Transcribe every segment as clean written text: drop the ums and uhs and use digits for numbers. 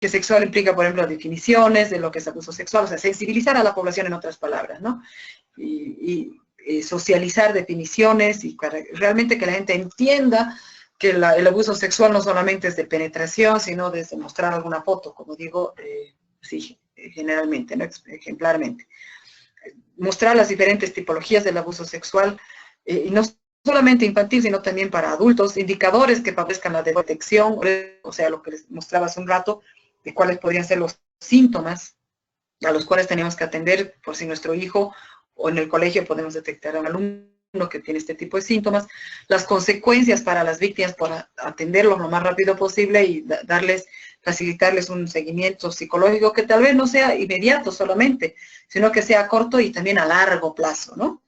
que sexual implica, por ejemplo, definiciones de lo que es abuso sexual, o sea, sensibilizar a la población en otras palabras, ¿no? Y socializar definiciones y para realmente que la gente entienda que el abuso sexual no solamente es de penetración, sino de mostrar alguna foto, como digo, sí, generalmente, ¿no? Ejemplarmente. Mostrar las diferentes tipologías del abuso sexual, y no solamente infantil, sino también para adultos, indicadores que favorezcan la detección, o sea, lo que les mostraba hace un rato, de cuáles podrían ser los síntomas a los cuales tenemos que atender por si nuestro hijo o en el colegio podemos detectar a un alumno que tiene este tipo de síntomas, las consecuencias para las víctimas por atenderlos lo más rápido posible y facilitarles un seguimiento psicológico que tal vez no sea inmediato solamente, sino que sea corto y también a largo plazo, ¿no?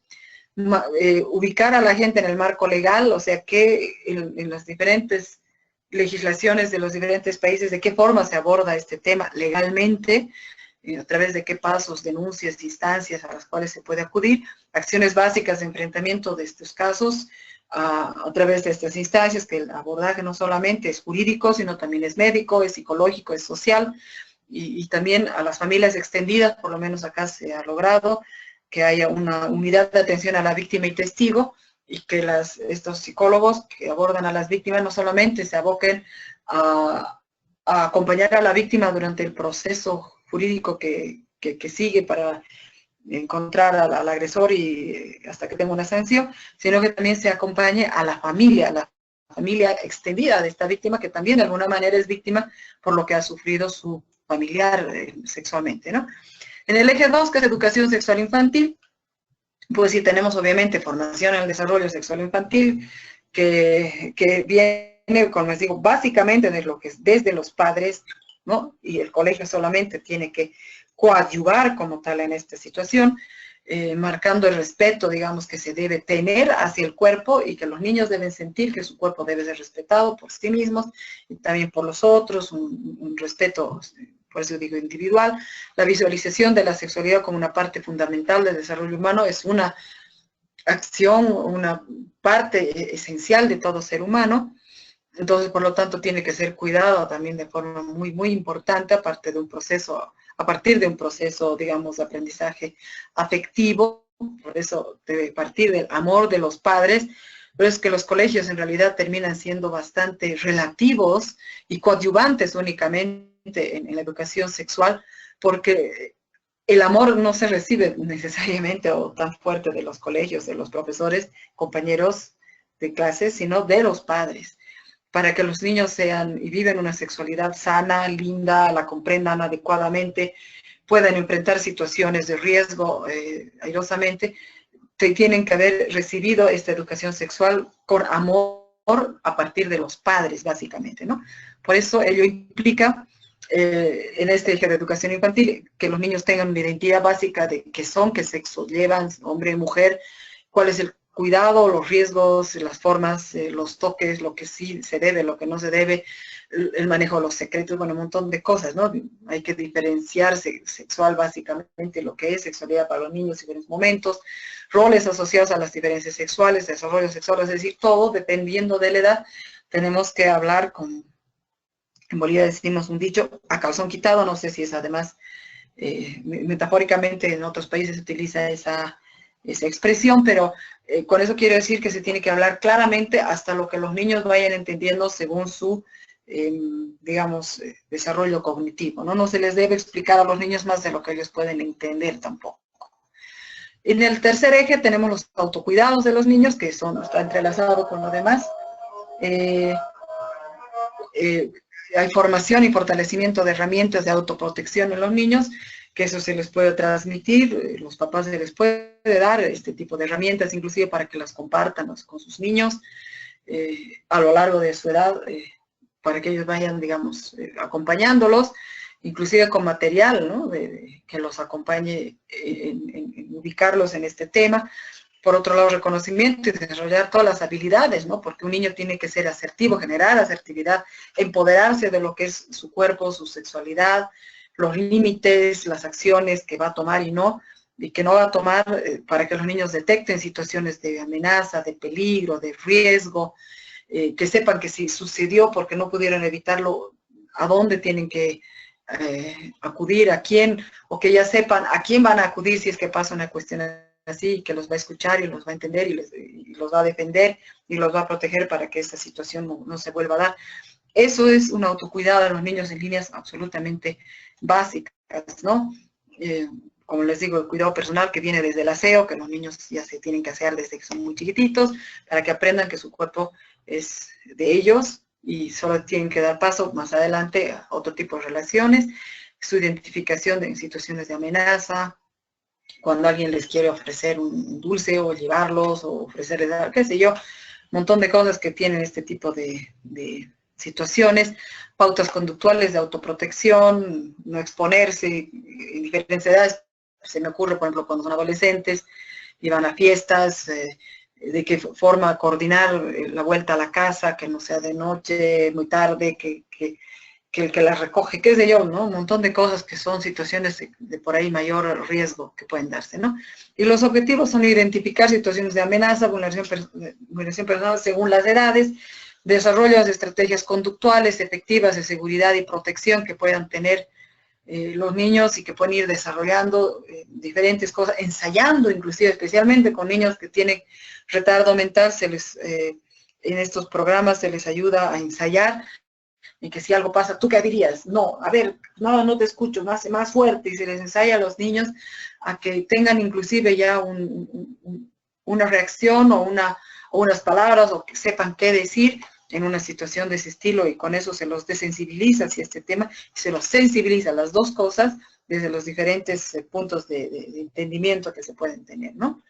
Ubicar a la gente en el marco legal, o sea, que en las diferentes legislaciones de los diferentes países, de qué forma se aborda este tema legalmente, a través de qué pasos, denuncias, instancias a las cuales se puede acudir, acciones básicas de enfrentamiento de estos casos, a través de estas instancias, que el abordaje no solamente es jurídico, sino también es médico, es psicológico, es social, y también a las familias extendidas, por lo menos acá se ha logrado, que haya una unidad de atención a la víctima y testigo, y que estos psicólogos que abordan a las víctimas no solamente se aboquen a acompañar a la víctima durante el proceso jurídico que sigue para encontrar al agresor y hasta que tenga una sanción, sino que también se acompañe a la familia extendida de esta víctima, que también de alguna manera es víctima por lo que ha sufrido su familiar sexualmente, ¿no? En el eje 2, que es educación sexual infantil, pues sí tenemos obviamente formación en el desarrollo sexual infantil, que viene, como les digo, básicamente de lo que es desde los padres, ¿no? Y el colegio solamente tiene que coadyuvar como tal en esta situación, marcando el respeto, digamos, que se debe tener hacia el cuerpo y que los niños deben sentir que su cuerpo debe ser respetado por sí mismos y también por los otros, un respeto, por eso digo individual. La visualización de la sexualidad como una parte fundamental del desarrollo humano es una acción, una parte esencial de todo ser humano. Entonces, por lo tanto, tiene que ser cuidado también de forma muy, muy importante, a partir de un proceso, digamos, de aprendizaje afectivo. Por eso debe partir del amor de los padres, pero es que los colegios en realidad terminan siendo bastante relativos y coadyuvantes únicamente en la educación sexual, porque el amor no se recibe necesariamente o tan fuerte de los colegios, de los profesores, compañeros de clases, sino de los padres, para que los niños sean y viven una sexualidad sana, linda, la comprendan adecuadamente, puedan enfrentar situaciones de riesgo airosamente, tienen que haber recibido esta educación sexual con amor a partir de los padres, básicamente, ¿no? Por eso ello implica, en este eje de educación infantil, que los niños tengan una identidad básica de qué son, qué sexo llevan, hombre y mujer, cuál es el cuidado, los riesgos, las formas, los toques, lo que sí se debe, lo que no se debe, el manejo de los secretos, bueno, un montón de cosas, ¿no? Hay que diferenciar sexual básicamente, lo que es sexualidad para los niños en diferentes momentos, roles asociados a las diferencias sexuales, desarrollo sexual, es decir, todo dependiendo de la edad, tenemos que hablar con, en Bolivia decimos un dicho, a calzón quitado, no sé si es además, metafóricamente en otros países se utiliza esa expresión, pero con eso quiero decir que se tiene que hablar claramente hasta lo que los niños vayan entendiendo según su, digamos, desarrollo cognitivo, ¿no? No se les debe explicar a los niños más de lo que ellos pueden entender tampoco. En el tercer eje tenemos los autocuidados de los niños, que está entrelazado con lo demás. Hay formación y fortalecimiento de herramientas de autoprotección en los niños, que eso se les puede transmitir, los papás se les puede dar este tipo de herramientas, inclusive para que las compartan con sus niños a lo largo de su edad, para que ellos vayan, digamos, acompañándolos, inclusive con material, ¿no? Que los acompañe en ubicarlos en este tema. Por otro lado, reconocimiento y desarrollar todas las habilidades, ¿no? Porque un niño tiene que ser asertivo, generar asertividad, empoderarse de lo que es su cuerpo, su sexualidad, los límites, las acciones que va a tomar y que no va a tomar, para que los niños detecten situaciones de amenaza, de peligro, de riesgo, que sepan que si sucedió porque no pudieron evitarlo, a dónde tienen que acudir, a quién, o que ya sepan a quién van a acudir si es que pasa una cuestión así, que los va a escuchar y los va a entender y los va a defender y los va a proteger para que esta situación no se vuelva a dar. Eso es un autocuidado de los niños en líneas absolutamente básicas, ¿no? Como les digo, el cuidado personal que viene desde el aseo, que los niños ya se tienen que asear desde que son muy chiquititos, para que aprendan que su cuerpo es de ellos y solo tienen que dar paso más adelante a otro tipo de relaciones, su identificación de situaciones de amenaza, cuando alguien les quiere ofrecer un dulce o llevarlos o ofrecerles, qué sé yo, un montón de cosas que tienen este tipo de situaciones, pautas conductuales de autoprotección, no exponerse en diferentes edades. Se me ocurre, por ejemplo, cuando son adolescentes y van a fiestas, de qué forma coordinar la vuelta a la casa, que no sea de noche, muy tarde, que el que las recoge, qué sé yo, ¿no? Un montón de cosas que son situaciones de por ahí mayor riesgo que pueden darse, ¿no? Y los objetivos son identificar situaciones de amenaza, vulneración personal según las edades, desarrollo de estrategias conductuales efectivas de seguridad y protección que puedan tener los niños y que pueden ir desarrollando diferentes cosas, ensayando inclusive, especialmente con niños que tienen retardo mental, en estos programas se les ayuda a ensayar, y que si algo pasa, ¿tú qué dirías? No, a ver, no te escucho, más fuerte, y se les ensaya a los niños a que tengan inclusive ya una reacción o unas palabras o que sepan qué decir en una situación de ese estilo, y con eso se los desensibiliza hacia este tema, y se los sensibiliza las dos cosas desde los diferentes puntos de entendimiento que se pueden tener, ¿no?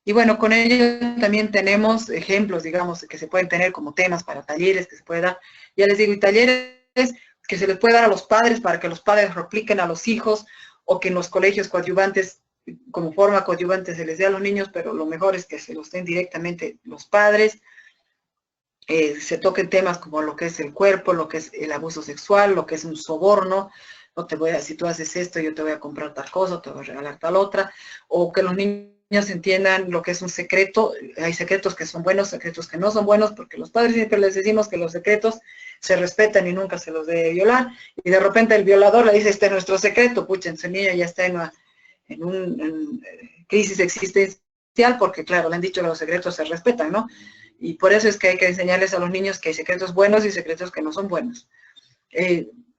Y bueno, con ello también tenemos ejemplos, digamos, que se pueden tener como temas para talleres que se puede dar. Ya les digo, y talleres que se les puede dar a los padres para que los padres repliquen a los hijos, o que en los colegios coadyuvantes, como forma coadyuvante se les dé a los niños, pero lo mejor es que se los den directamente los padres. Se toquen temas como lo que es el cuerpo, lo que es el abuso sexual, lo que es un soborno, no te voy a, si tú haces esto, yo te voy a comprar tal cosa, te voy a regalar tal otra, o que los niños entiendan lo que es un secreto. Hay secretos que son buenos, secretos que no son buenos, porque los padres siempre les decimos que los secretos se respetan y nunca se los debe violar, y de repente el violador le dice, este es nuestro secreto, pucha, ese niño ya está en una crisis existencial, porque claro, le han dicho que los secretos se respetan, ¿no? Y por eso es que hay que enseñarles a los niños que hay secretos buenos y secretos que no son buenos.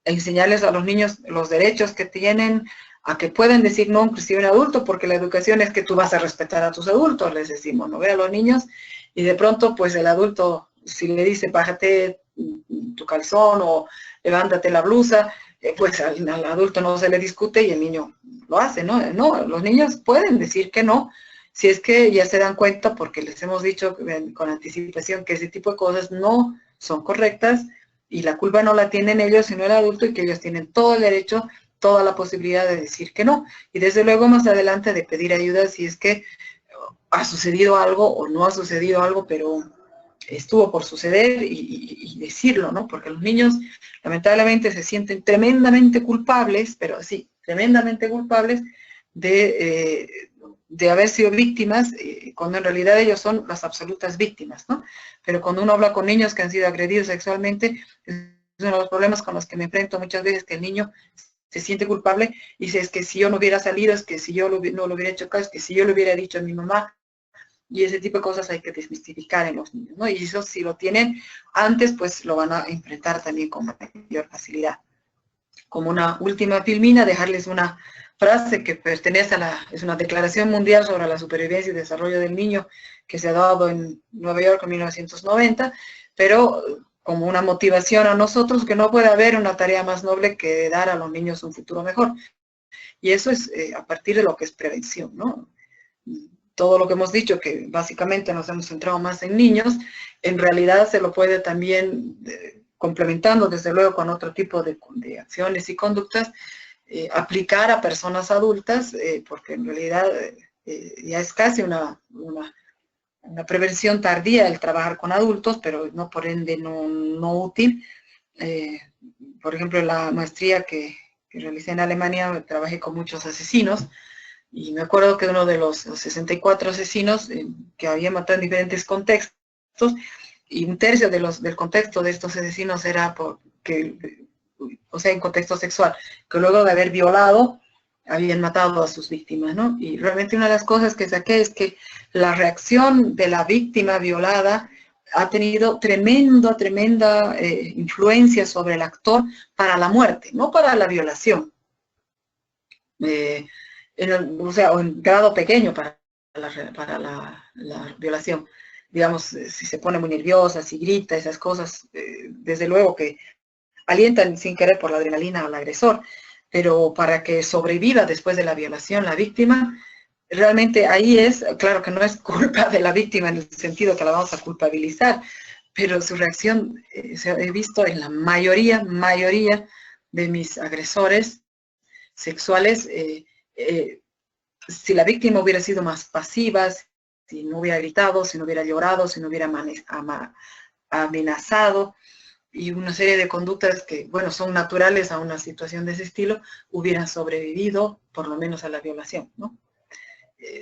Enseñarles a los niños los derechos que tienen, a que pueden decir no, inclusive un adulto, porque la educación es que tú vas a respetar a tus adultos, les decimos, ¿no? Ve a los niños, y de pronto, pues el adulto, si le dice, bájate tu calzón o levántate la blusa, pues al adulto no se le discute y el niño lo hace, ¿no? No, los niños pueden decir que no, si es que ya se dan cuenta, porque les hemos dicho con anticipación que ese tipo de cosas no son correctas, y la culpa no la tienen ellos, sino el adulto, y que ellos tienen todo el derecho, toda la posibilidad de decir que no. Y desde luego más adelante de pedir ayuda si es que ha sucedido algo o no ha sucedido algo, pero estuvo por suceder, y decirlo, ¿no? Porque los niños lamentablemente se sienten tremendamente culpables, pero sí, tremendamente culpables de haber sido víctimas, cuando en realidad ellos son las absolutas víctimas, ¿no? Pero cuando uno habla con niños que han sido agredidos sexualmente, es uno de los problemas con los que me enfrento muchas veces, que el niño se siente culpable y dice, es que si yo no hubiera salido, es que si yo no lo hubiera hecho caso, es que si yo le hubiera dicho a mi mamá, y ese tipo de cosas hay que desmistificar en los niños, ¿no? Y eso, si lo tienen antes, pues lo van a enfrentar también con mayor facilidad. Como una última filmina, dejarles una frase que pertenece es una declaración mundial sobre la supervivencia y desarrollo del niño, que se ha dado en Nueva York en 1990, pero como una motivación a nosotros, que no puede haber una tarea más noble que dar a los niños un futuro mejor. Y eso es a partir de lo que es prevención, ¿no? Todo lo que hemos dicho, que básicamente nos hemos centrado más en niños, en realidad se lo puede también, complementando desde luego con otro tipo de acciones y conductas, aplicar a personas adultas, porque en realidad ya es casi una prevención tardía el trabajar con adultos, pero no por ende no útil. Por ejemplo, en la maestría que realicé en Alemania, trabajé con muchos asesinos, y me acuerdo que uno de los 64 asesinos que había matado en diferentes contextos, y un tercio del contexto de estos asesinos era porque o sea, en contexto sexual, que luego de haber violado, habían matado a sus víctimas, ¿no? Y realmente una de las cosas que saqué es que la reacción de la víctima violada ha tenido tremenda influencia sobre el actor para la muerte, no para la violación. O sea, o en grado pequeño para la violación. Digamos, si se pone muy nerviosa, si grita, esas cosas, desde luego que alientan sin querer por la adrenalina al agresor, pero para que sobreviva después de la violación la víctima, realmente ahí es, claro que no es culpa de la víctima en el sentido que la vamos a culpabilizar, pero su reacción he visto en la mayoría de mis agresores sexuales, si la víctima hubiera sido más pasiva, si no hubiera gritado, si no hubiera llorado, si no hubiera amenazado, y una serie de conductas que, bueno, son naturales a una situación de ese estilo, hubieran sobrevivido por lo menos a la violación, ¿no?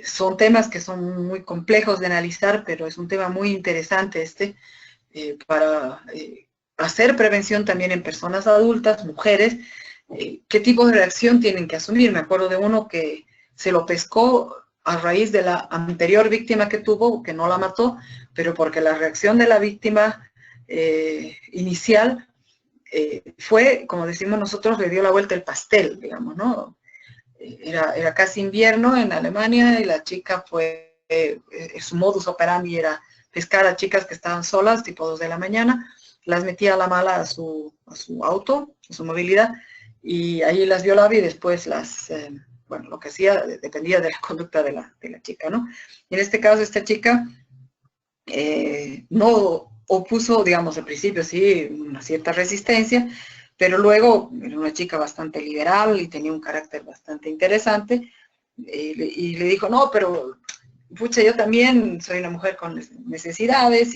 Son temas que son muy complejos de analizar, pero es un tema muy interesante para hacer prevención también en personas adultas, mujeres, qué tipo de reacción tienen que asumir. Me acuerdo de uno que se lo pescó a raíz de la anterior víctima que tuvo, que no la mató, pero porque la reacción de la víctima inicial fue, como decimos nosotros, le dio la vuelta el pastel, digamos, ¿no? Era casi invierno en Alemania y la chica fue, su modus operandi era pescar a chicas que estaban solas, tipo 2 de la mañana, las metía a la mala a su auto, a su movilidad, y ahí las violaba y después bueno, lo que hacía dependía de la conducta de la chica, ¿no? En este caso, esta chica no opuso, digamos, al principio sí, una cierta resistencia, pero luego era una chica bastante liberal y tenía un carácter bastante interesante, y le dijo, no, pero, pucha, yo también soy una mujer con necesidades,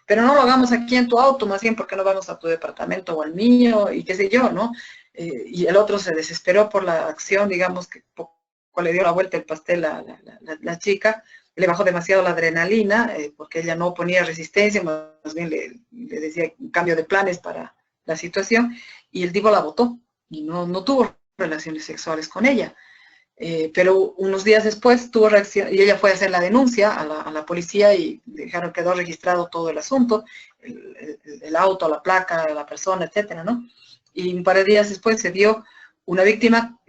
pero no lo hagamos aquí en tu auto, más bien porque no vamos a tu departamento o al mío, y qué sé yo, ¿no? Y el otro se desesperó por la acción, digamos, que poco le dio la vuelta el pastel a la chica, le bajó demasiado la adrenalina, porque ella no ponía resistencia, más bien le decía un cambio de planes para la situación, y el tipo la botó, y no tuvo relaciones sexuales con ella. Pero unos días después tuvo reacción, y ella fue a hacer la denuncia a la policía y quedó registrado todo el asunto, el auto, la placa, la persona, etcétera, ¿no? Y un par de días después se dio una víctima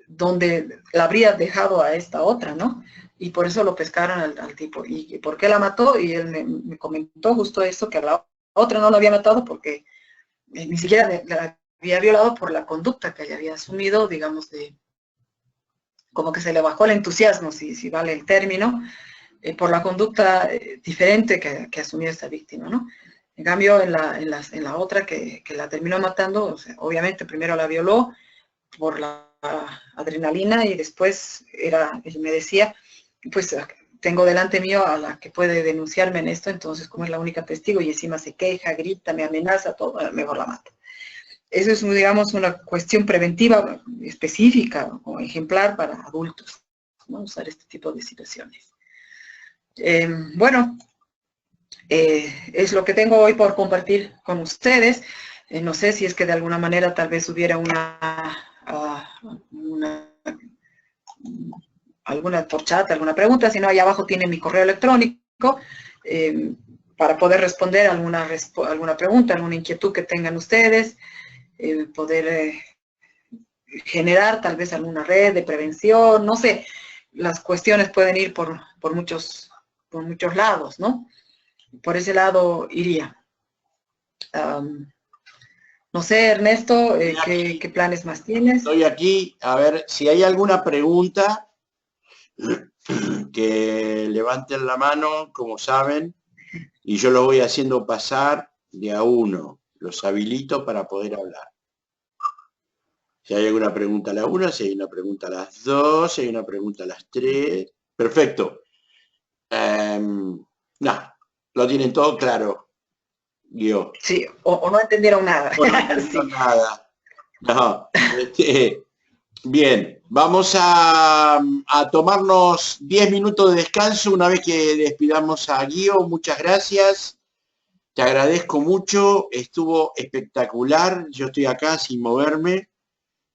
donde la habría dejado a esta otra, ¿no? Y por eso lo pescaron al tipo. ¿Y por qué la mató? Y él me comentó justo eso, que a la otra no la había matado porque ni siquiera la había violado por la conducta que ella había asumido, digamos, como que se le bajó el entusiasmo, si vale el término, por la conducta diferente que asumió esta víctima, ¿no? En cambio, en la otra que la terminó matando, o sea, obviamente primero la violó por la adrenalina y después él me decía, pues tengo delante mío a la que puede denunciarme en esto, entonces como es la única testigo y encima se queja, grita, me amenaza, todo, mejor la mato. Eso es, digamos, una cuestión preventiva específica o ejemplar para adultos, ¿no? Usar este tipo de situaciones. Bueno, es lo que tengo hoy por compartir con ustedes. No sé si es que de alguna manera tal vez hubiera alguna por chat, alguna pregunta, si no, ahí abajo tienen mi correo electrónico para poder responder alguna pregunta, alguna inquietud que tengan ustedes, poder generar tal vez alguna red de prevención, no sé, las cuestiones pueden ir por muchos lados, ¿no? Por ese lado iría. No sé, Ernesto, ¿qué planes más tienes? Estoy aquí, a ver, si hay alguna pregunta, que levanten la mano, como saben, y yo lo voy haciendo pasar de a uno. Los habilito para poder hablar. Si hay alguna pregunta a la 1, si hay una pregunta a las 2, si hay una pregunta a las 3. Perfecto. No, lo tienen todo claro, Guió. Sí, o no entendieron nada. O no entendieron nada. No, bien, vamos a tomarnos 10 minutos de descanso una vez que despidamos a Guió. Muchas gracias. Te agradezco mucho, estuvo espectacular, yo estoy acá sin moverme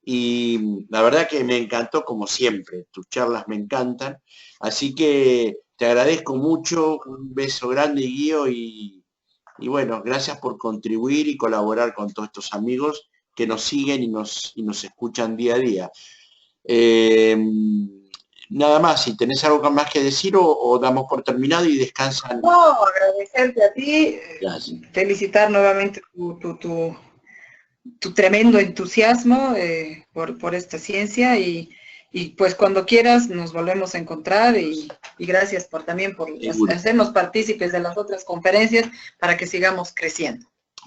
y la verdad que me encantó como siempre, tus charlas me encantan, así que te agradezco mucho, un beso grande, Guío, y bueno, gracias por contribuir y colaborar con todos estos amigos que nos siguen y nos escuchan día a día. Nada más, si tenés algo más que decir o damos por terminado y descansan. No, agradecerte a ti, Gracias. felicitar nuevamente tu tremendo entusiasmo por esta ciencia y pues cuando quieras nos volvemos a encontrar y gracias también por Seguro. hacernos partícipes de las otras conferencias para que sigamos creciendo.